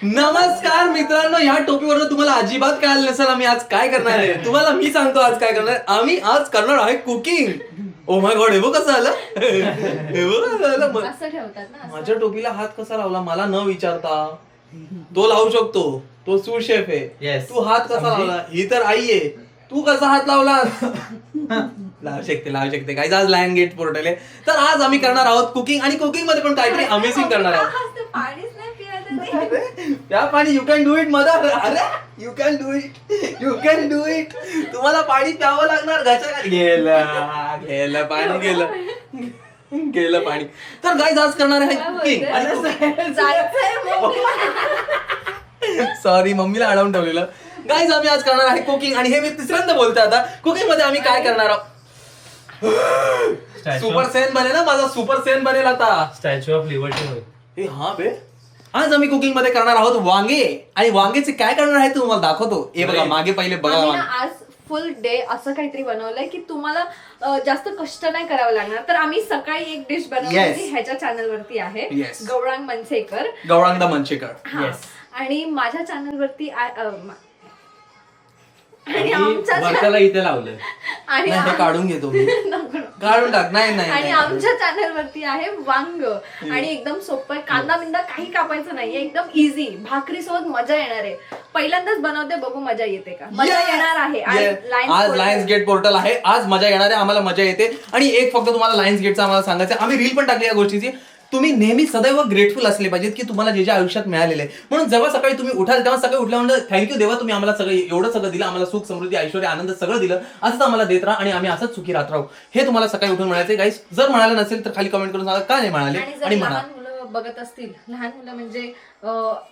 नमस्कार मित्रांनो, ह्या टोपीवरून तुम्हाला अजिबात कळालं नसेल आम्ही आज काय करणार आहे. तुम्हाला मी सांगतो आज काय करणार. आम्ही आज करणार आहे कुकिंग. ओ माय गॉड, हे बघ कसं आलं, हे बघ कसं आलं. असं ठेवतात ना. माझ्या टोपीला हात कसा लावला मला न विचारता. तो लावू शकतो, तो सू शेफ आहे. Yes. तू हात कसा लावला, ही तर आई आहे. तू कसा हात लावला. लावू शकते काही. आज लायन गेट पोर्टल आहे. तर आज आम्ही करणार आहोत कुकिंग, आणि कुकिंग मध्ये पण काहीतरी अमेझिंग करणार आहोत. पाणीच नाही पियायचं. त्या पाणी you can do it mother. अरे यू कॅन डू इट. तुम्हाला पाणी प्यावं लागणार. घ्यायचं गेलं पाणी गेलं पाणी. तर गाईज आज करणार आहे कुकिंग. सॉरी, मम्मीला अडवून ठेवलेलं. गाईज आम्ही आज करणार आहे कुकिंग, आणि हे मी तिसऱ्यांदा बोलतोय. आता कुकिंग मध्ये आम्ही काय करणार आहोत. सुपर सेन बनेल ना, माझा सुपर सेन बनेल आता. Statue of liberty. हा बे. आज आम्ही कुकिंग मध्ये करणार आहोत वांगे, आणि वांगेचे काय करणार आहे तुम्हाला दाखवतो. हे बघा मागे पहिले बघा. आज फुल डे असं काहीतरी बनवलंय की तुम्हाला जास्त कष्ट नाही करावं लागणार. तर आम्ही सकाळी एक डिश बनवली, ह्याच्या चॅनल वरती आहे, गौरांग मनसेकर. गौरांग द मनसेकर. आणि माझ्या चॅनल वरती वर्षाला इथे लावलंय. आणि हे काढून घेतो मी. काढून टाक. नाही आणि आमच्या चॅनल वरती आहे वांग, आणि एकदम सोपं आहे. कांदा बिंदा काही कापायचं नाहीये, एकदम इझी. भाकरी सोबत मजा येणार आहे. पहिल्यांदाच बनवते, बघू मजा येते का. मजा येणार आहे. आज लायन्स गेट पोर्टल आहे. आज मजा येणार आहे, आम्हाला मजा येते. आणि एक फक्त तुम्हाला लायन्स गेटचं आम्हाला सांगायचं, आम्ही रील पण टाकली या गोष्टीची. तुम्ही नेहमी सदैव ग्रेटफुल असले पाहिजेत की तुम्हाला जे आयुष्यात मिळालेले आहे. म्हणून जेव्हा सकाळी तुम्ही उठाल तेव्हा सकाळी उठल्यानंतर थँक्यू देवा, तुम्ही आम्हाला सगळं एवढं सगळं दिलं, आम्हाला सुख समृद्धी ऐश्वर्य आनंद सगळं दिलं. असंच आम्हाला देत राहा, आणि आम्ही असंच सुखी राहत राहू. हे तुम्हाला सकाळी उठून म्हणायचे. गाईस जर म्हणाले नसेल तर खाली कमेंट करून सांगा का नाही म्हणाले. आणि म्हणा बघत असतील, लहान मुलं म्हणजे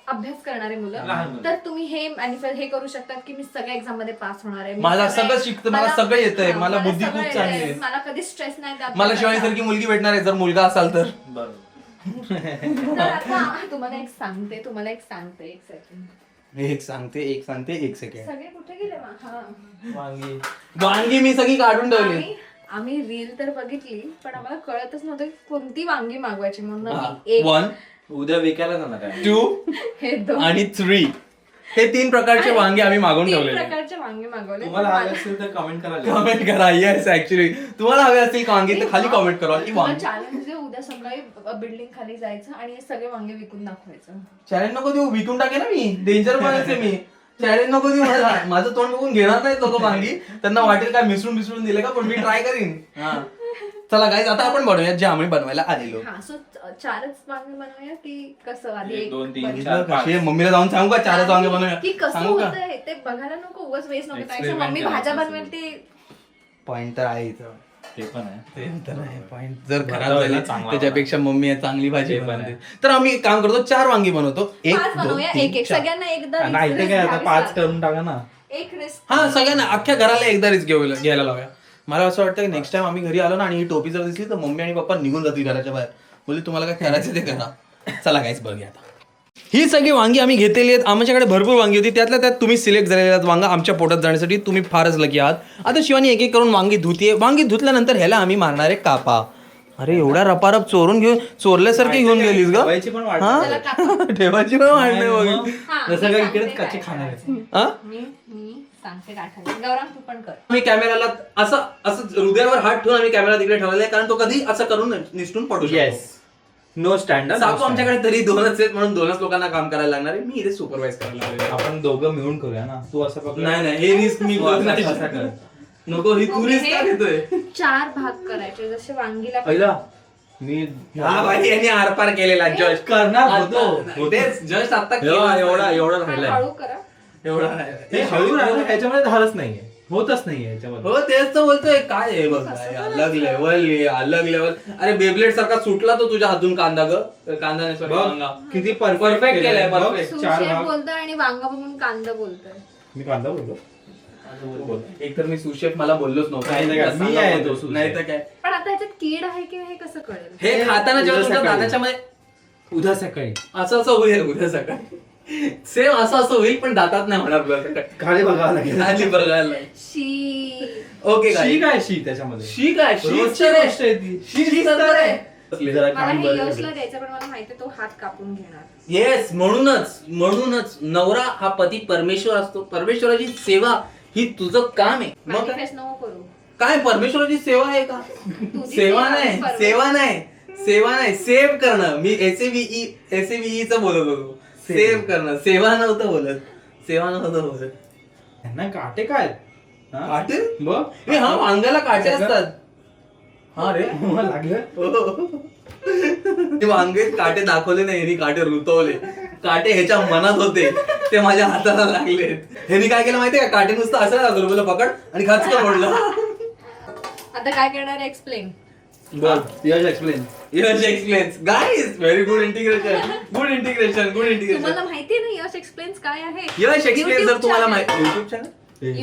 अभ्यास करणारे मुलं, तर तुम्ही हे करू शकतात की मी सगळ्या एक्झाम मध्ये पास होणार आहे. मला सगळं शिकतं, मला सगळं येतंय, मला बुद्धी खूप चांगली आहे, मला कधी स्ट्रेस नाही. मला शिवानी सारखी मुलगी भेटणार आहे जर मुलगा असाल तर. बरोबर. तर आता तुम्हाला एक सांगते एक सेकंड. एक सांगते एक सेकंड. सगळे कुठे गेले. वांगी मी सगळी काढून ठेवली. आम्ही रील तर बघितली, पण आम्हाला कळतच नव्हतं की कोणती वांगी मागवायची. म्हणून आम्ही 1 उद्या विकायला जाणार आहे. 2 हे 2 आणि 3 हे 3 प्रकारचे वांगे आम्ही मागवून ठेवले. 3 प्रकारचे वांगे मागवले. तुम्हाला हवे असेल तर कमेंट करा. येस, ऍक्च्युली तुम्हाला हवे असतील वांगे तर खाली कमेंट करा की वांगे. चॅलेंज उद्या सकाळी बिल्डिंग खाली जायचं आणि हे सगळे वांगे विकून दाखवायचं. चॅलेंज नको देऊ, विकून टाके ना मी. डेंजर बनायचे मी. चॅलेंज नको देऊ मला. माझं तोंड बघून घेणार नाही लोक वांगी. त्यांना वाटेल काय मिसळून दिले का, पण मी ट्राय करीन. चला गाईज आता आपण बनवूया जे आम्ही बनवायला आलेलो. 4च वांगे बनवूया की कसं. आधी 1 2 3 4 5 मम्मीला जाऊन सांगू का 4च वांगे बनवूया. की कसं होतंय ते बघायला नको, उगाच वेस्ट नको. त्यापेक्षा मम्मी भाज्या बनवेल ते. पॉइंट तर आहे इथं. ते पण आहे. ते तर आहे पॉइंट. जर खराब झाली त्याच्यापेक्षा मम्मी चांगली भाजी बनवते. तर आम्ही एक काम करतो, 4 वांगी बनवतो. 1 2 3 4. सगळ्यांना एकदा. नाही ते काय आता 5 करून टाका ना. एक रिस्क. हा, सगळ्यांना अख्ख्या घराला एकदा रिस्क घ्यायला लावूया. मला असं वाटतं की नेक्स्ट टाइम आम्ही घरी आलो ना आणि ही टोपी जर दिसली तर मम्मी आणि पप्पा निघून जातील घराच्या बाहेर. बोलले तुम्हाला काय करायचं ते करा. चला गाईस बघूया आता. ही सगळी वांगी आम्ही घेतलेली आहेत. आमच्याकडे भरपूर वांगी होती, त्यातल्या त्यात तुम्ही सिलेक्ट झालेले आहेत वांगा आमच्या पोटात जाण्यासाठी. तुम्ही फारच लकी आहात. आता शिवानी एक एक करून वांगी धुतीये. वांगी धुतल्यानंतर ह्याला आम्ही मारणार आहे कापा. अरे एवढा रपारप चोरल्यासारखी घेऊन गेलीस ग. ठेवायची पण वाटत. ठेवायची पण वाटणे बघ. जसं काय इकडेच कच्चे खाणार आहे. मी सांगते काय. गौरव तू पण कर. आम्ही कॅमेराला असं हृदयावर हात ठेवून आम्ही कॅमेरा तिकडे ठेवलेला आहे, कारण तो कधी असं करून निसटून पडू शकतो. No standard. साकू आमच्याकडे तरी 2च आहेत, म्हणून 2च लोकांना काम करायला लागणार आहे. मी इथे सुपरवाइज करायला लागले. आपण दोघं मिळून करूया ना. तू असं पकड. नाही हे रिस्क मी नको. ही तू रिस्क का घेतोय. 4 भाग करायचे जसे वांगीला. पहिला मी हा भाई यांनी आरपार केलेला जस्ट करणार होतो. जस्ट आता एवढा राहिलाय. हळू करा. एवढा हे हळू राहिलं, ह्याच्यामध्ये झालंच नाहीये, होतच नाहीये ह्याच्यामध्ये. हो तेच तर बोलतोय. काय आहे बघ, अलग लेवल. अरे बेबलेट सारखा सुटला तो तुझ्या हातून कांदा ग. कांदा नाही, किती परफेक्ट केलाय. परफेक्ट. सुशेफ बोलतोय आणि वांगा बघून कांदा बोलतोय. मी कांदा बोललो. एक तर मी सुशेफ मला बोललोच नव्हतं. मी आहे तो सुशेफ. नाही तर काय. पण आता ह्याच्यात कीड आहे की हे कसं कळेल. हे खाताना जेव्हा तुमच्या दादाच्या मध्ये उद्या सकाळी असं होईल. उद्या सकाळी सेम असं होईल, पण दातात नाही होणार. खाली बघावं लागेल. खाली बघायला. शी. ओके शी काय शी त्याच्यामध्ये. शी काय रोजची गोष्ट आहे ती. शी तर आहे. जरा मला काम हे बरं यशला झालं. द्यायचं पण मला माहिती तो हात कापून घेणार. येस, म्हणूनच नवरा हा पती परमेश्वर असतो. परमेश्वराची सेवा ही तुझं काम आहे. मग काय? मॅनिफेस्ट नको करू. काय परमेश्वराची सेवा आहे का? तुझी सेवा नाही, परमेश्वर. सेवा नाही, सेव्ह करणं. मी SAVE च बोलत होतो. सेव्ह करणं, सेवा नव्हतं बोलत. त्यांना काटे काय हा? काटे? बघ ए, हा, वांग्याला काटे असतात. हा रे, मला लागलं. ते वांगे काटे दाखवले नाही, ह्यांनी काटे रुतवले. काटे ह्याच्या मनात होते, ते माझ्या हाताला लागले. ह्यांनी काय केलं माहितीये का? काटे नुसतं असं दाखवलं, बोला पकड आणि खाचका मोडला. आता काय करणार एक्सप्लेन. बोल Yash explain. Yash explains guys, very good integration. तुम्हाला माहितीये ना यश एक्सप्लेन्स काय आहे? यश एक्सप्लेन्स जर YouTube तुम्हाला channel. माहिती युट्यूब चॅनल,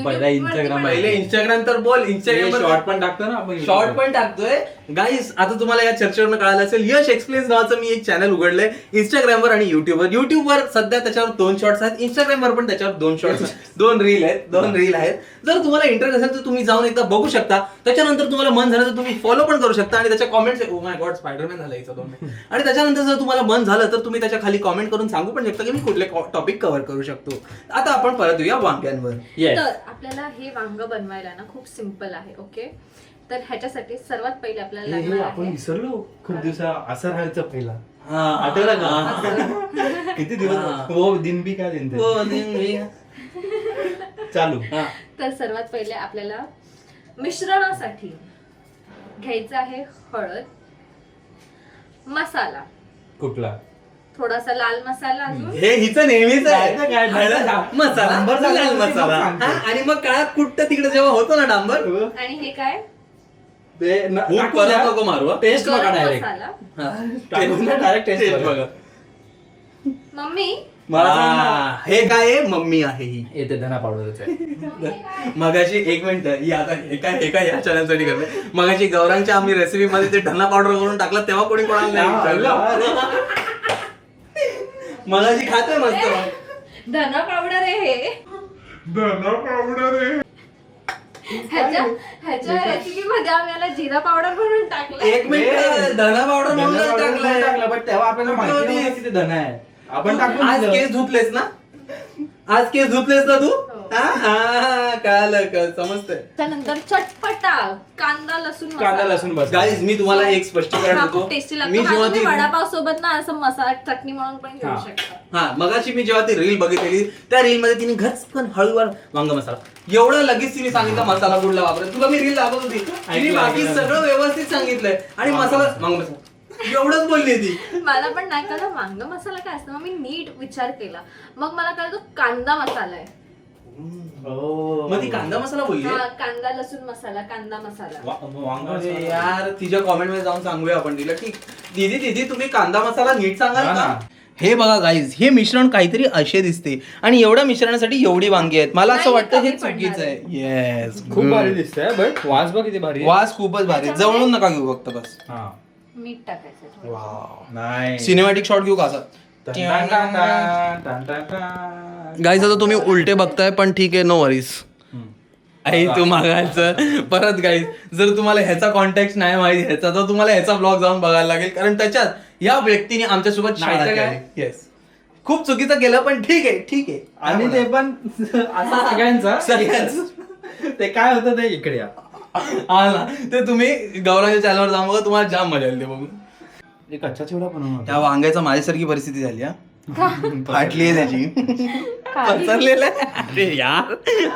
पहिला इंस्टाग्राम पहिले इंस्टाग्राम तर बोल. शॉर्ट इंस्टाग्राम पण टाकतो ना आपण. शॉर्ट पण टाकतोय. गाईस, आता तुम्हाला या चर्चेवरून कळालं असेल, यश एक्सप्लेन्स नावाचं मी एक चॅनल उघडलंय इंस्टाग्रामवर आणि युट्यूबवर सध्या त्याच्यावर 2 शॉर्ट्स आहेत. इंस्टाग्रामवर पण त्याच्यावर 2 शॉर्ट्स 2 रील आहेत. जर तुम्हाला इंटरेस्ट असेल तर तुम्ही जाऊन एकदा बघू शकता. त्याच्यानंतर तुम्हाला मन झालं तर तुम्ही फॉलो पण करू शकता आणि त्याच्या comments, O my God Spiderman झालं याचा 2 मिनिट. आणि त्याच्यानंतर जर तुम्हाला मन झालं तर तुम्ही त्याच्या खाली कॉमेंट करून सांगू पण शकता की मी कुठले टॉपिक कव्हर करू शकतो. आता आपण परत येऊया वांग्यांवर. येस. तर आपल्याला हे वांग बनवायला ना खूप सिंपल आहे. ओके, तर ह्याच्यासाठी सर्वात पहिले आपल्याला लागणार आपण आहे विसरलो खूप दिवसा असं राहायचं पहिला. हा, आठवलं का? किती दिवस हो दिन बी काय दिन ते. हो, दिन. चालू. हा. तर सर्वात पहिले आपल्याला मिश्रणासाठी घ्यायचं आहे हळद, मसाला, कुठला? थोडासा लाल मसाला अजून, हे हिचं नेहमीच आहे. काय- काय- हळद, मसाला, डांबर लाल झालं मसाला. की सांगतो. हा, आणि मग काळात कुठं तिकडे जेव्हा होतो ना डांबर, आणि हे काय ते खूप टाकून परत द्या. नको मारू, हा. टेस्ट बघा गरम डायरेक्ट. मसाला. टाकून द्या, डायरेक्ट टेस्ट टेस्ट बघा. बघा. मम्मी मला सांग ना. हा, हे काय आहे? मम्मी आहे ही. येते धना पावडरच आहे. मगाशी 1 मिनिट, ही आता हे काय या चॅनलसाठी करते. मगाशी गौरांच्या आम्ही रेसिपी मध्ये ते धना पावडर करून टाकलं तेव्हा कोणी कोणाला नाही विचारलं. मगाशी खातोय मस्त. धना पावडर आहे हे. ह्याच्या रेसिपी मध्ये आम्ही याला जिरा पावडर म्हणून टाकलं. 1 मिनिट, धना पावडर धना म्हणून पावडर टाकलंय. टाकलं, पण तेव्हा आपल्याला माहिती नव्हतं किती धना आहे. आपण टाकून आज दिलं. केस धुतलेस ना? आज केस धुतलेस ना तू? हो. हा, कळालं, समजतंय. त्यानंतर चटपटा कांदा लसूण कांदा लसूण बस. गाईज, मी तुम्हाला एक स्पष्टीकरण हा, देतो. खूप टेस्टी मी लागतो. जेव्हा तुम्ही ती वडापाव सोबत ना असं मसाला चटणी म्हणून पण घेऊ हा. शकता. हा, मगाशी मी जेव्हा ती रील बघितलेली त्या रील मध्ये तिने घचकन हळूवार वांग मसाला, एवढं लगेच तिने सांगितलं मसाला कुठला वापरायचा. तुला मी रील दाखवत होती, तिने बाकी सगळं व्यवस्थित सांगितलंय आणि मसाला वांग मसाला एवढंच बोलली ती. मला पण नाही कळलं वांग मसाला काय असतं. मग मी नीट विचार केला, मग मला कळलं तो कांदा मसाला आहे. हो. मग ती कांदा मसाला बोलली. हा, कांदा लसूण मसाला, कांदा मसाला. वांग अरे मसाला. यार, तिच्या कॉमेंट मध्ये जाऊन सांगूया आपण तिला की दीदी तुम्ही कांदा मसाला नीट सांगाल हा का? ना. हे बघा गाईज, हे मिश्रण काहीतरी असे दिसते आणि एवढ्या मिश्रणासाठी एवढी वांगी आहेत. मला असं नाही, वाटतं हे कमी पडणार चुकीचं आहे. येस, खूप भारी दिसतंय बट वास बघ किती भारी आहे. वास खूपच भारी. जवळून नका घेऊ फक्त बस. हा. मीठ टाकायचं थोडं. नाही. सिनेमॅटिक शॉट घेऊ का असा? टन टन टन टन टन टन. गाईज, आता तुम्ही उलटे बघताय पण ठीक आहे, नो वरीज. हम्म. आई तू मागायचं परत. गाईज, जर तुम्हाला ह्याचा कॉन्टॅक्ट नाही माहिती ह्याचा, तर तुम्हाला ह्याचा ब्लॉग जाऊन बघायला लागेल, कारण त्याच्यात या व्यक्तीने आमच्यासोबत नाही तर शाळा काय? केली. येस, खूप चुकीचं केलं पण ठीक आहे. आणि ते पण असं सगळ्यांचं सगळ्यांचं. ते काय होतं ते इकडे या. हा ना, ते तुम्ही गौराच्या चॅनलवर जाऊन बघा, तुम्हाला जाम मजा येईल ते बघून. ते कच्चा चिवडा बनवून त्या वांग्याचा माझ्यासारखी परिस्थिती झाली. हा, फाटली आहे त्याची, पसरलेलं आहे.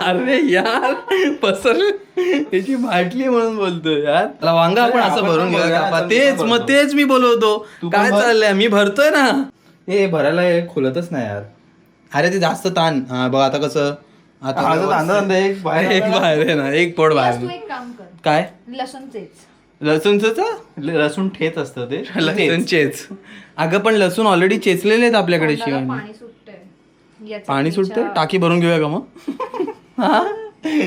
अरे यार पसरले त्याची फाटली म्हणून बोलतोय यार. त्याला वांगा आपण असं आपण भरून पण घेऊया भरूया, कापा. चल, तेच आपण मग भरतो. तेच मी बोलवतो. तू पण काय भर. चाललंय, मी भरतोय ना. हे भरायला हे खोलतच नाही यार. अरे ते जास्त ताण. हा बघ आता कसं, आता आता एक बाहेर एक बाहेर आहे ना, एक पोट तू बाहेर. एक काम कर, काय लसूण चेच. लसूणच लसूण ठेच असतं ते. लसूण चेच. अगं पण लसूण ऑलरेडी चेचलेले आहेत आपल्याकडे. तोंडाला शिवाय पाणी सुटतंय. या पाणी सुटते, चटणीच्या- टाकी भरून घेऊया का मग? हा?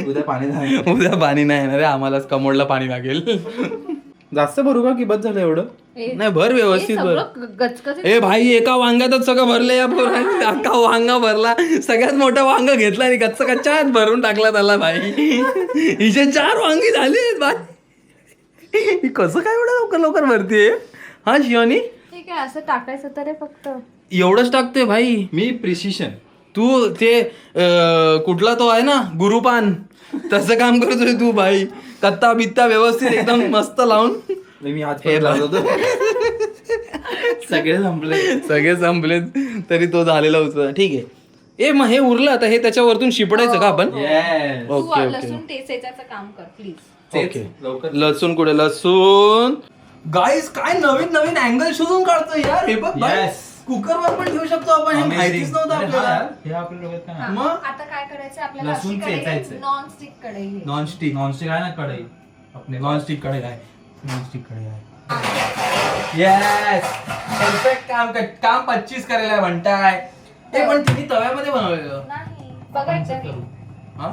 उद्या पाणी झालं. उद्या पाणी नाही येणार आहे, आम्हालाच कमोडला पाणी लागेल. जास्त भरू का की बस झालं एवढं? ए, नाही, भर हे व्यवस्थित भर. सगळं गचगच. ए भाई, एका वांग्यातच सगळं भरलं या पोरांनी. अख्खा वांगा भरला, सगळ्यात मोठा वांगा घेतला आणि कच्चा भरून टाकला त्याला. भाई, हिचे 4 वांगी झाली आहेत भाई. ही कसं काय एवढं लवकर भरतीये? हा शिवानी ठीक आहे असं टाकायचं तर आहे फक्त. एवढंच टाकतोय भाई. मी प्रिसिशन. तू ते कुठला तो आहे ना गुरुपान तसं काम करतोय तू भाई. कत्ता बित्ता व्यवस्थित एकदम मस्त लावून मी आज हे लाव. सगळे संपले. सगळे संपलेत तरी तो झालेला होता. ठीक आहे. ए मग हे उरलं आता हे त्याच्यावरतून शिपडायचं का आपण? Yes. तू ओके ओके लसूण टेचायचं काम कर प्लीज. ओके. लवकर. लसूण कुठे लसूण गाईस काय नवीन नवीन अँगल शोधून काढतोय यार. हे बघ Yes. कुकर वर पण ठेवू शकतो आपण. हे माहितीच नव्हतं अरे आपल्याला. हा, हे आपल्या डोक्यात काय नाही. मग आता काय करायचं आपल्याला? लसूण चेचायचंय. नॉनस्टिक कढई घ्यायची. नॉनस्टिक नॉनस्टिक आहे ना कढई आपले नॉनस्टिक कढई आहे. नॉनस्टिक कढई आहे. येस परफेक्ट काम 25 करायला आहे म्हणताय. ते पण तुम्ही तव्यामध्ये बनवलेलं. नाही बघायचं मी. हा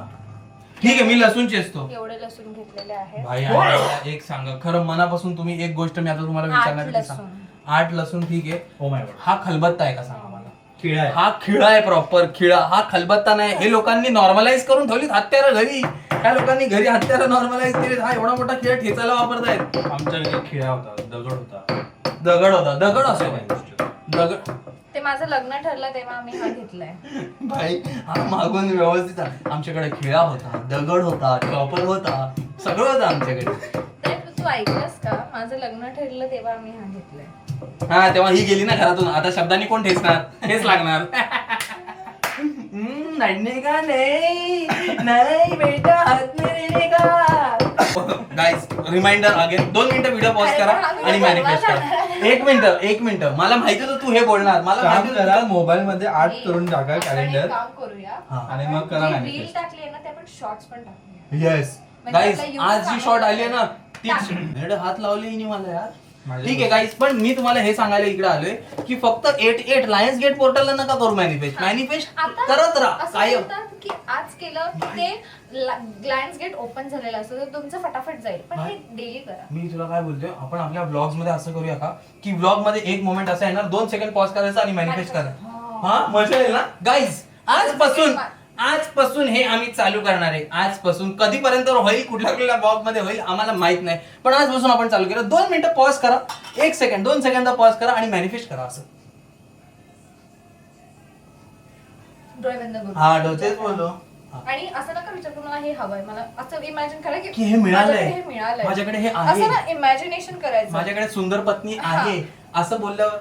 ठीक आहे मी लसूण चेचतो. एवढे लसूण घेतलेले आहे. भाई आणि एक सांगा खरं मनापासून तुम्ही एक गोष्ट मी आता तुम्हाला विचारणार आहे. 8 लसूण. 8 लसूण ठीक आहे. Oh my God. हा खलबत्ता आहे का सांगा मला. खिळा आहे. हा खिळा आहे प्रॉपर खिळा. हा खलबत्ता नाही. हे लोकांनी नॉर्मलाइज करून ठेवलीत हत्यारं घरी. काय लोकांनी घरी हत्यारं नॉर्मलाइज केली. हा एवढा मोठा खिळा ठेचायला वापरतायत. आमच्या घरी खिळा होता, दगड होता. दगड असं दगड. ते माझं लग्न ठरलं तेव्हा आम्ही हा घेतलाय. भाई हा मागून व्यवस्थित आहे. आमच्याकडे खिळा होता, दगड होता, चॉपर होता, सगळं होतं आमच्याकडे. तर तू ऐकलंस का? माझं लग्न ठरलं तेव्हा आम्ही हा घेतलाय. हा तेव्हा ही गेली ना घरातून. आता शब्दांनी कोण ठेचणार? हेच लागणार. लढणे का नाही नाही बेटा हात नाही देणे का. गाईज रिमाइंडर अगेन 2 मिनिटं व्हिडिओ पॉज करा आणि मॅनिफेस्ट करा. 1 मिनिट मला माहिती होतं तू हे बोलणार. मला काम माहिती करा होतं. मोबाईल मध्ये 8 करून टाका आपण एक कॅलेंडर काम करूया. हा. आणि मग करा रील मॅनिफेस्ट. टाकली आहे ना ते आपण शॉर्ट्स पण टाकूया. येस म्हणजे गाईज आपला YouTube आज जी शॉर्ट आली आहे ना ती टाक. हेड हात लावले हिने मला यार. माझ्या ठीक आहे गाईज पण मी तुम्हाला हे सांगायला इकडे आलोय की फक्त 88 लायन्स गेट पोर्टलला नका करू मॅनिफेस्ट. मॅनिफेस्ट आता करत राहा असं कायम. बोलतात की आज केलं की ते ग्लायन्स गेट ओपन झालेलं असतं तर तुमचं फटाफट जाईल. पण हे डेली करा. मी तुला काय बोलतोय आपण आपल्या ब्लॉग्स मध्ये असं करूया का की ब्लॉग मध्ये एक मोमेंट असं येणार 2 सेकंड पॉज करायचा आणि मॅनिफेस्ट करा. हा मजा येईल ना गाईज. आजपासून हे आम्ही चालू करणार आहे. आजपासून कधीपर्यंत होईल कुठल्या ब्लॉग मध्ये होईल आम्हाला माहित नाही पण आजपासून आपण चालू केलं. 2 मिनिटं पॉज करा 1 सेकंड 2 सेकंद पॉज करा आणि मॅनिफेस्ट करा. असं डोळे बंद करू. हा डोचेच बोललो. आणि असं नका विचार करू मला हे हवंय. मला असं इमॅजिन करा की हे मिळालंय. माझ्याकडे हे मिळालंय. माझ्याकडे हे आहे. असं ना इमॅजिनेशन करायचं. माझ्याकडे सुंदर पत्नी आहे असं बोलल्यावर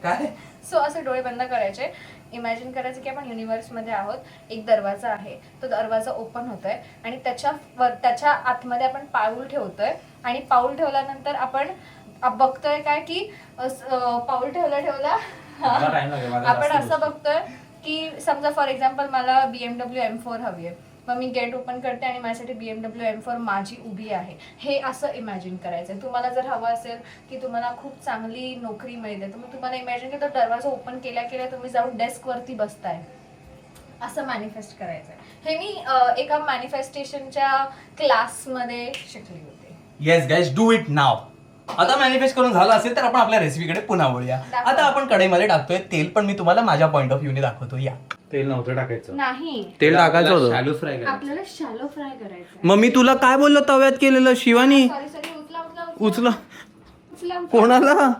काय. सो असे डोळे बंद करायचे. इमॅजिन करायचं की आपण युनिव्हर्स मध्ये आहोत. एक दरवाजा आहे तो दरवाजा ओपन होतोय आणि त्याच्या आतमध्ये आपण पाऊल ठेवतोय आणि पाऊल ठेवल्यानंतर आपण बघतोय काय की पाऊल ठेवला मला time लागेल, मला आपण जास्त असं गोष्टी. बघतोय की समजा फॉर एक्झाम्पल मला BMW M4 हवी आहे. मग मी गेट ओपन करते आणि माझ्यासाठी BMW M4 माझी उभी आहे. हे असं इमॅजिन करायचं. तुम्हाला जर हवं असेल की तुम्हाला खूप चांगली नोकरी मिळते तर मग तुम्हाला इमॅजिन की तो दरवाजा ओपन केल्या तुम्ही जाऊन डेस्क वरती बसताय. असं मॅनिफेस्ट करायचं. हे मी एका मॅनिफेस्टेशनच्या क्लासमध्ये शिकली होते. येस गाईज डू इट नाव. आता मॅनिफेस्ट करून झालं असेल तर आपण आपल्या रेसिपीकडे पुन्हा वळूया. आता आपण कढईमध्ये टाकतोय तेल पण मी तुम्हाला माझ्या पॉइंट ऑफ व्ह्यूने दाखवतो. या तेल नव्हतं टाकायचं. नाही तेल टाकायचं होतं. शालू फ्राय करायचं. आपल्याला शॅलो फ्राय करायचं. मग मी तुला काय बोललो तव्यात केलेलं शिवानी. सॉरी उचला उचला. कोणाला.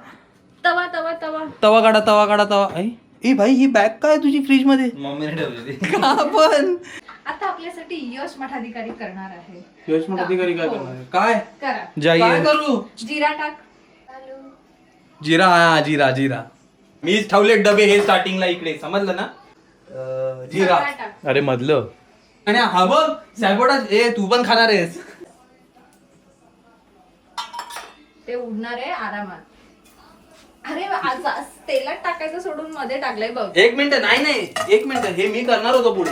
तवा तवा काढा. ए भाई ही बॅग काय तुझी फ्रीज मध्ये मम्मीने ठेवलेली. का पण. आता आपल्यासाठी यश मठाधिकारी करणार आहे. यश मठाधिकारी काय करणार आहे? काय करा. काय करू. जिरा टाक. जिरा. हा जिरा मीच ठेवले डबे हे स्टार्टिंगला इकडे समजलं ना. जिरा टाक. अरे मधलं आणि हा बघ सॅबोटा. ए तू पण खाणार आहेस. ते उडणार आहे आरामात. अरे आज तेलात टाकायचं सोडून मध्ये टाकलंय बघ. 1 मिनिट नाही 1 मिनिट हे मी करणार होतो पुढे.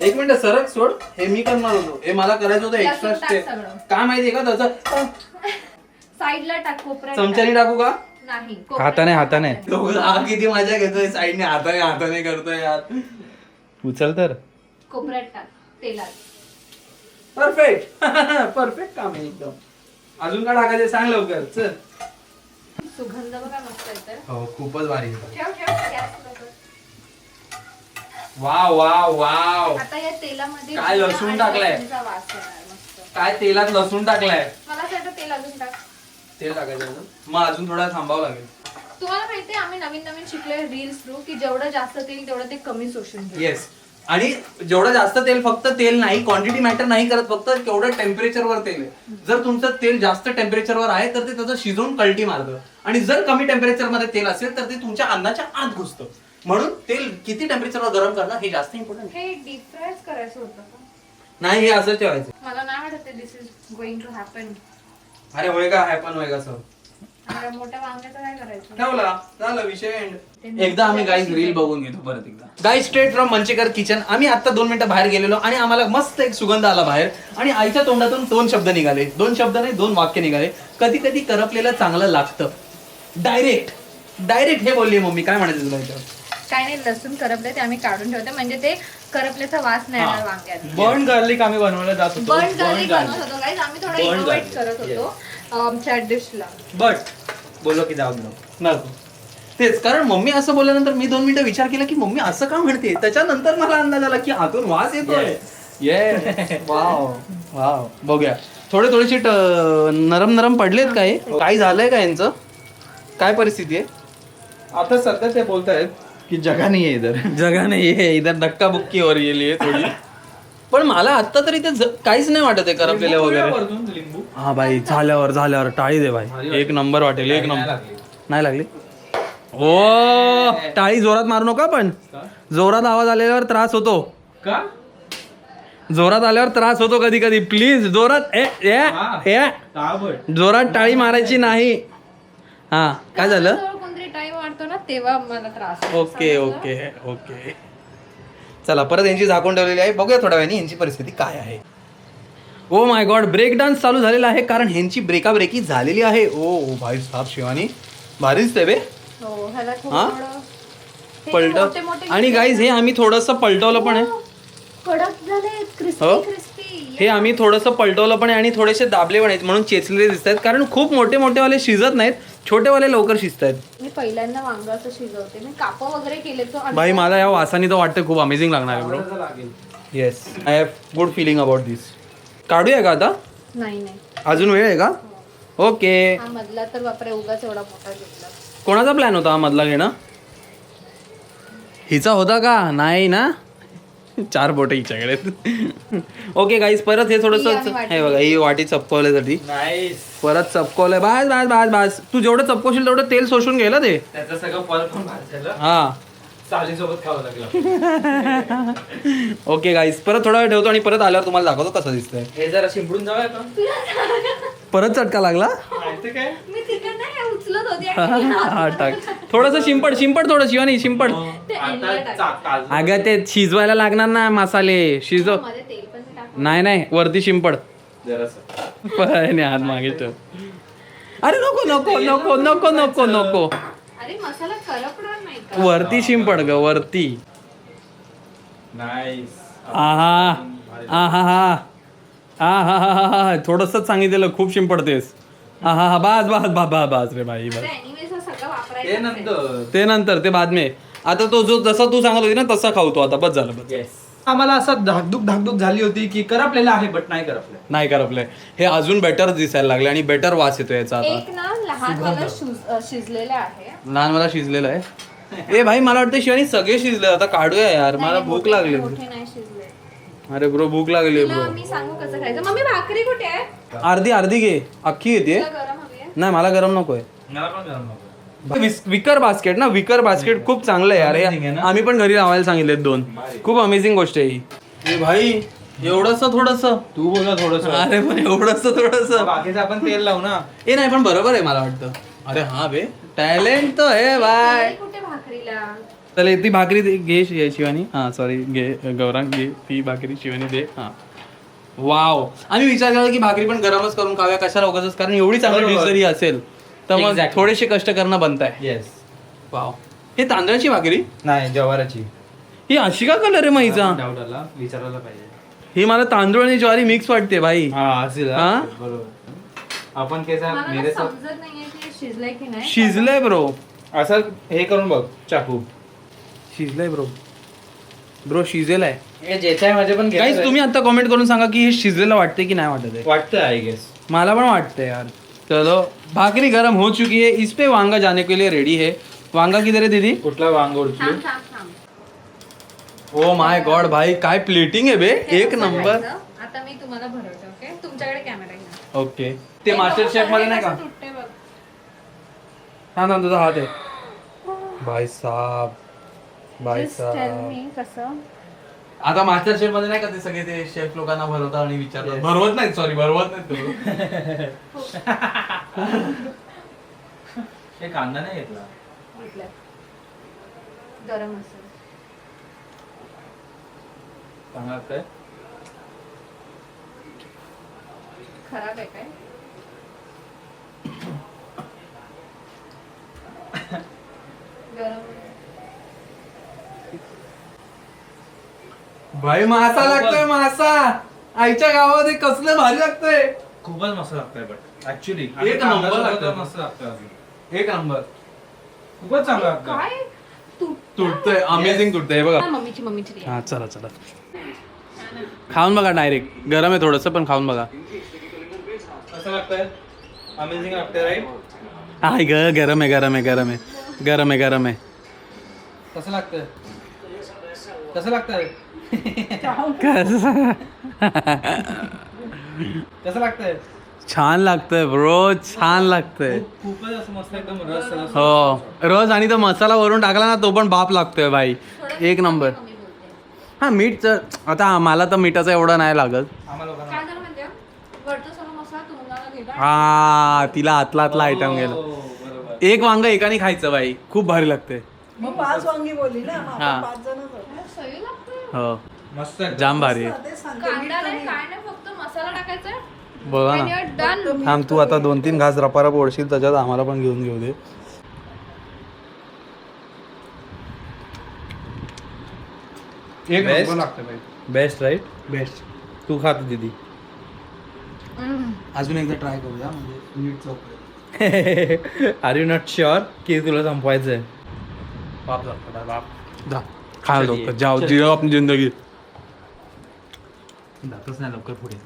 1 मिनिट सरक सोड. हे मी करणार होतो. हे मला करायचं होतं एक्स्ट्रा लसूण टाक स्टेप. सगळं. काय माहितीये का त्याचं साईडला टाक. कोपऱ्यात चमच्याने टाकू का. नाही हाताने. तो किती मजा घेतोय साईडने हाताने करतोय यार. उचल तर. कोपऱ्यात टाक तेलात. परफेक्ट काम आहे एकदम. अजून काय टाकायचं सांग लवकर चल. सुगंध बघा मस्त येतोय. हो खूपच भारी येतो. ठेव गॅसवर कर. वाव. आता या तेलामध्ये काय जिरं लसूण आणि टाकलंय? लसूणचा वास येणार मस्त. काय तेलात लसूण टाकलाय. मला असं वाटतं तेल अजून टाक. तेल टाकायचं अजून. मग अजून थोडा थांबावं लागेल. तुम्हाला माहितीये आम्ही नवीन नवीन शिकलोय रील्स थ्रू की जेवढं जास्त तेल तेवढं ते कमी शोषून घेईल. येस. आणि जेवढं जास्त तेल, फक्त तेल नाही, क्वांटिटी मॅटर नाही करत, फक्त केवढं टेम्परेचरवर तेल आहे. जर तुमचं तेल जास्त टेम्परेचरवर आहे तर ते त्याचं शिजवून कल्टी मारतं, आणि जर कमी टेम्परेचर मध्ये तेल असेल तर ते तुमच्या अन्नाच्या आत घुसतं. म्हणून तेल किती टेम्परेचरवर गरम करणं हे जास्त इम्पॉर्टंट हे डीप फ्रायच करायचं होतं का? नाही. हे असं ठेवायचं. मला नाही वाटत दिस इज गोइंग टू हॅपन. अरे होएगा हॅपन होएगा सर. मोठ्या वांग्याचं काय करायचं? ठेवला, झालं विषय एंड. एकदा आम्ही गाईज रील बघून घेतो परत एकदा. Guys straight from Manchekar kitchen. आम्ही आता 2 मिनिटं बाहेर गेलेलो आणि आम्हाला मस्त एक सुगंध आला बाहेर, आणि आईच्या तोंडातून 2 शब्द निघाले. 2 शब्द नाही, 2 वाक्य निघाले. कधी कधी करपलेलं चांगलं लागतं. डायरेक्ट हे बोलली मम्मी. काय म्हणायचं तुला याच्यावर? काय नाही, लसूण करपले ते आम्ही काढून ठेवतो म्हणजे ते करपल्याचा वास नाही येणार वांग्यात. बर्न गार्लिक आम्ही बनवायला जात होतो. बर्न गार्लिक बनवत होतो गाईज. आम्ही थोडं इनोव्हेट करत होतो आमच्या डिशला. बट बोललो की जाऊ नको. तेच कारण मम्मी असं बोलल्यानंतर मी 2 मिनिटं विचार केला की मम्मी असं का म्हणते. त्याच्यानंतर मला अंदाज आला की आतून वास येतोय. Wow wow. बघूया. थोडेसे नरम पडलेत काय? काय झालंय का यांचं? काय परिस्थिती आहे आता सध्या ते बोलतायत की जगा नाही आहे इधर. जगा नाही आहे इधर, धक्का बुक्की वर गेली आहे थोडी. पण मला आता तरी ते काहीच नाही वाटत आहे करपलेलं वगैरे. लिंबू हा भाई, झाल्यावर टाळी दे भाई. 1 नंबर वाटेल. 1 नंबर. नाही लागली. ओ टाळी जोरात मारू नका. पण जोरात आवाज आल्यावर त्रास होतो. का? जोरात आल्यावर त्रास होतो कधी कधी. प्लीज जोरात जोरात टाळी मारायची नाही. हा काय झालं? कोणतरी टाइम वाढतो ना तेव्हा मला त्रास होतो. ओके. चला परत यांची झाकून ठेवलेली आहे. बघूया थोड्या वेळाने यांची परिस्थिती काय आहे. Oh my God, break dance चालू झालेला आहे कारण ह्यांची ब्रेकाब्रेकी झालेली आहे. ओ भाई साहब शिवानी भारीच ते बे. हो, ह्याला खूप हा? थोडं- हे पलट. मोठे-मोठे आणि गाईज हे आम्ही थोडंसं पलटवलं पण आहे. कडक झाले, क्रिस्पी हो? क्रिस्पी. हे आम्ही थोडंसं पलटवलं पण आहे आणि थोडेसे दाबले पण आहेत म्हणून चेचलेले दिसत आहेत. कारण खूप मोठेवाले शिजत नाहीत, छोटेवाले लवकर शिजत आहेत. मी पहिल्यांदा वांग असं शिजवते. मी कापं वगैरे केले तो भाई मला या वासाने तर वाटतं खूप अमेझिंग लागणार आहे ब्रो. लागेल. Yes, I have good feeling about this. काढूया का आता? नाही अजून वेळ आहे का? ओके. हा मधला तर बापरे उगाच एवढा मोठा घेतला. कोणाचा प्लॅन होता हा मधला घेणं? हिचा होता का? नाही ना. 4 बोट हिच्याकडे. ओके गाईज, परत हे थोडस हे बघा, ही वाटी चपकवल्यासाठी नाईस. परत चपकवलंय. बास. तू जेवढं चपकवशील तेवढं तेल शोषून गेलं ते. त्याचं सगळं फळ पण बाहेर झालं. हा. सालीसोबत खावं लागलं. ओके गाईज, परत थोडा वेळ ठेवतो आणि परत आल्यावर तुम्हाला दाखवतो कसं दिसतंय. हे जरा शिंपडून जाऊया का? परत चटका लागला. माहिती काय? मी तिकडनं हे उचलत होती आणि हा टाक. थोडस शिंपड थोडं शिवानी शिंपड. ते एंडला आता काजू. अगं ते शिजवायला लागणार ना मसाले. शिजव. मध्ये तेल पण टाक. नाही वरती शिंपड. जरासं. पायाने हात मागे ठेव. अरे नको. अरे मसाला करपणार नाही का? वरती शिंपड ग वरती. नाईस. आहा थोडंसंच सांगितलेलं, खूप शिंपडतेस. बास रे भाई बस. एनिवेज सगळं ते वापरायचं नंतर. ते नंतर, ते बाद में. आता तो जो जसा तू सांगत होती ना तसा खावतो आता. बस झालं बस. आम्हाला असं धाकधूक झाली होती की करपलेलं आहे बट नाही करपलंय. नाही करपलंय. हे अजून बेटर दिसायला लागले आणि बेटर वास येतो याचा आता. एक ना लहान वाला शिजलेला आहे. लहान मला शिजलेलं आहे. ए भाई मला वाटतं शिवानी सगळे शिजले. आता काढूया यार, मला भूक लागली. मोठे नाही शिजले. अरे ब्रो भूक लागली तुला ब्रो. मी सांगू कसं खायचं? मम्मी भाकरी कुठे आहे? अर्धी घे. अख्खी घेते. तुला गरम हवी आहे? नाही मला गरम नकोय. मला पण गरम नको. विकर बास्केट ना, विकर बास्केट खूप चांगलं आहे यार. Amazing आहे ना? आम्ही पण घरी लावायला सांगितलेत 2. खूप अमेझिंग गोष्ट आहे ही. ए भाई एवढंस थोडस. तू बोला थोडस. अरे पण एवढंस थोडस. बाकीचं आपण तेल लावू ना. ए नाही पण बरोबर आहे मला वाटतं. अरे हा बे टॅलेंट तो आहे बाय. तेल कुठे भाकरीला? चल ती भाकरी घे शिवानी. हा सॉरी घे गौरांग, घे ती भाकरी शिवानी दे. हा वाव. आम्ही विचार केला की भाकरी पण गरमच करून खाव्या, कशाला उगाच, कारण एवढी चांगली डिश जरी असेल तर मग Exactly. थोडेसे कष्ट करणं बनताय. येस. वाव. हे तांदळाची भाकरी? नाही ज्वाराची. ही अशी का कलर आहे माईचा? डाऊट आला, विचारायला पाहिजे. ही मला तांदूळ आणि ज्वारी मिक्स वाटते भाई. हा असेल. हा? बरोबर. आपण केसा मला मेरे समजत नाहीये की शिजलंय की नाही. शिजलंय ब्रो. असं हे करून बघ चाकू. शिजलंय ब्रो शिजेलाय. हे जेठाय माझे पण गाईज तुम्ही आता कमेंट करून सांगा की हे शिजलेलं वाटते की नाही वाटत आहे. वाटतं आय गेस. मला पण वाटतंय यार. चलो भाकरी गरम हो चुकी है, इस पे वांगा जाने के लिए रेडी है. वांगा किधर है दीदी? कुठला वांग उडचली? थांब थांब थांब. ओ माय गॉड भाई काय प्लेटिंग आहे बे, हे एक असं नंबर. खायचं. आता मी तुम्हाला भरवते. ओके, तुमच्याकडे कॅमेरा घ्या. ओके ते मास्टर शेफ मध्ये नाही का? कसं तुटते बघ. थांब तुझा हात आहे. भाई साहब भाई Just tell साहब. me कसं. आता मास्टर शेफ मध्ये नाही का ते सगळे ते शेफ लोकांना भरवतात आणि विचारतात. भरवत नाही, सॉरी भरवत नाही तू. हे कांदा नाही घेतला. घेतलं. गरम असेल. चांगला लागतंय. खराब आहे काय? गरम. भाई मासा लागतोय मासा. आईच्या गावामध्ये कसलं भारी लागतंय. खूपच मस्त लागतंय बट ऍक्च्युली एक नंबर लागतंय. मस्त लागतंय अजून. एक नंबर. खूपच चांगलं लागतंय. काय तुटतंय, अमेझिंग तुटतंय बघा. मम्मीची हा चला चला खाऊन बघा डायरेक्ट. गरम आहे थोडस पण खाऊन बघा. कसं लागतंय? अमेझिंग लागतंय राईट? हाय ग, गरम आहे गरम आहे गरम आहे गरम आहे गरम आहे. कसं लागतंय? कसं लागतंय? कसं लागतंय? छान लागतंय ब्रो, छान लागतंय. खूपच असं मस्त एकदम रस रस. हो रस आणि तो मसाला वरून टाकला ना तो पण बाप लागतोय भाई. एक नंबर. हा मीठ आता मला तर मिठाचं एवढं नाही लागत. आम्हाला लोकांना काय झालं म्हणजे वरचा सगळा मसाला तुम्हाला घेता. हा तिला आतला आयटम गेला. हो, बरोबर. एक वांग एकाने खायचं बाई, खूप भारी लागतंय. मग 5 वांगी बोलली ना, मग हा. आपण 5 जणच आहोत. सही लागतं. हो मस्त आहे. जाम भारी आहे. ते सांगते, मीठ कांदा नाही कमी काय नाही फक्त मसाला टाकायचा. बघा And ना. you're done. थांब तू आता 2-3 घास रपारप ओढशील त्याच्यात आम्हाला पण घेऊन घेऊ दे. एक Best. नंबर लागतं भाई. Best right? बेस्ट. तू खात दीदी. अजून एकदा ट्राय करूया म्हणजे नीट चौकट. आर यू नॉट शुअर की तुला संपवायचंय? बाप लागतं बाप. जा खायला लवकर जाओ जिओ अपनी जिंदगी. जातच नाही लवकर पुढे.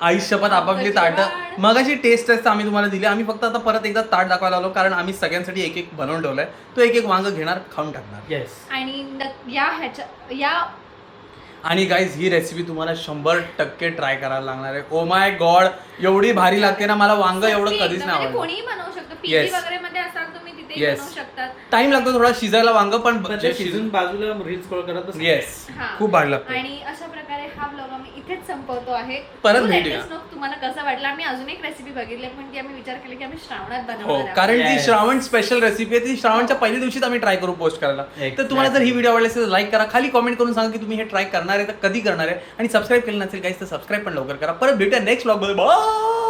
आई शपथ आपापली ताटं मगाशी टेस्ट टेस्ट आम्ही तुम्हाला दिली. आम्ही फक्त आता परत एकदा ताट दाखवायला आलो कारण आम्ही सगळ्यांसाठी एक एक बनवून ठेवलाय. तो एक एक वांग घेणार, खाऊन टाकणार. येस. आणि या आणि गाईज ही रेसिपी तुम्हाला 100% ट्राय करायला लागणार आहे. ओ माय गॉड एवढी भारी लागते ना. मला वांग एवढं कधीच नाही आवडलं. कोणीही बनवू शकतो. PG Yes. वगैरे मध्ये असाल तुम्ही तिथेही Yes. बनवू शकतात. टाइम लागतो थोडा शिजायला वांग पण ते शिजून बाजूला रील्स कॉल करत असतात. येस हा. खूप भारी लागतं. आणि अशा प्रकारे हा ब्लॉग आम्ही इथेच संपवतो आहे. परत Do let भेटूया. us know तुम्हाला कसं वाटलं. आम्ही अजून एक रेसिपी बघितली पण ती आम्ही विचार केला की आम्ही श्रावणात हो बनवणार आहोत. कारण ती Yes. श्रावण स्पेशल रेसिपी आहे. ती श्रावणच्या पहिल्या दिवशीच आम्ही ट्राय करू पोस्ट करायला. तर Exactly. तुम्हाला जर ही व्हिडिओ आवडली असेल तर लाईक करा. खाली कमेंट करून सांगा की तुम्ही हे ट्राय करणार आहे तर कधी करणार आहे. आणि सबस्क्राईब केलं नसेल गाईज तर सबस्क्राईब पण लवकर करा. परत भेटूया नेक्स्ट ब्लॉग मध्ये. बाय.